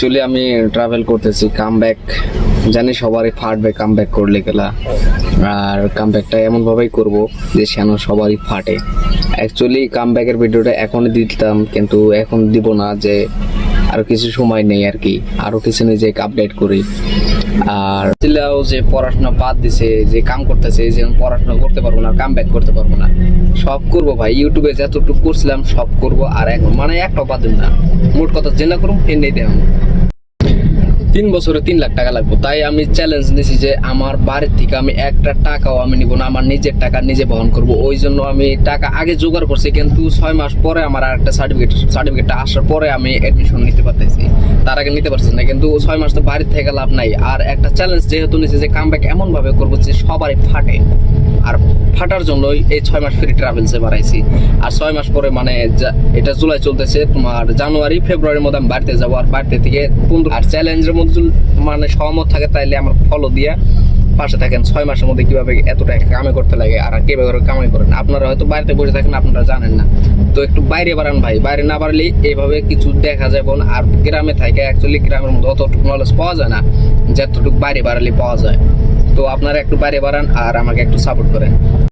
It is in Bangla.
অ্যাকচুয়ালি আমি ট্রাভেল করতেছি, কামব্যাক জানি সবারই ফাটবে কামব্যাক করলে গেলা, আর কামব্যাকটা এমনভাবেই করব যে যেন সবারই ফাটে। অ্যাকচুয়ালি কামব্যাকের ভিডিওটা এখনই দিতাম, কিন্তু এখন দিব না, যে আরো কিছু সময় নেই আর কি, আরো কিছু নিজেকে আপডেট করি। আর ছিলাও যে পড়াশোনা বাদ দিছে, যে কাম করতেছে, যে পড়াশোনা করতে পারবো না, কামব্যাক করতে পারবো না, সব করবো ভাই। ইউটিউবে যতটুকু করছিলাম সব করবো, আর এখন মানে একটা বাদ দিন না, মোট কথা জেনা করুন এনে দেন। 3 বছরে 3 লাখ টাকা লাগবে, তাই আমি চ্যালেঞ্জ নিছি যে আমার বাড়ির থেকে আমি একটা টাকাও আমি নিব না, আমার নিজের টাকা নিজে বহন করব। ওই জন্য আমি টাকা আগে জোগাড় করছি, কিন্তু 6 মাস পরে আমার আর একটা সার্টিফিকেটটা আসার পরে আমি অ্যাডমিশন নিতে পারতেছি, তার আগে নিতে পারছি না। কিন্তু 6 মাস তো বাড়ির থেকে লাভ নাই। আর একটা চ্যালেঞ্জ যেহেতু নিছি যে কামব্যাক এমন ভাবে করবো যে সবারই ফাটে, আর ফাটার জন্যই এই 6 মাস ফ্রি ট্রাভেলসে বাড়াইছি। আর 6 মাস পরে মানে এটা জুলাই চলতেছে, তোমার জানুয়ারি ফেব্রুয়ারির মধ্যে আমি বাড়িতে যাবো। আর বাড়িতে থেকে 15 আর চ্যালেঞ্জের মধ্যে মানে সহমত থাকে তাইলে আমার ফলো দিয়া পাশে থাকেন। 6 মাসের মধ্যে কিভাবে এত টাকা কামাই করতে লাগে আর কিভাবে কামাই করেন, আপনারা হয়তো বাড়িতে বসে থাকেন, আপনারা জানেন না। তো একটু বাইরে বাড়ান ভাই, বাইরে না বাড়লে এইভাবে কিছু দেখা যাবে না। আর গ্রামে থাকে অ্যাকচুয়ালি গ্রামের মধ্যে অতটুকু নলেজ পাওয়া যায় না যতটুকু বাইরে বাড়ালে পাওয়া যায়। তো আপনারা একটু বাইরে বাড়ান আর আমাকে একটু সাপোর্ট করেন।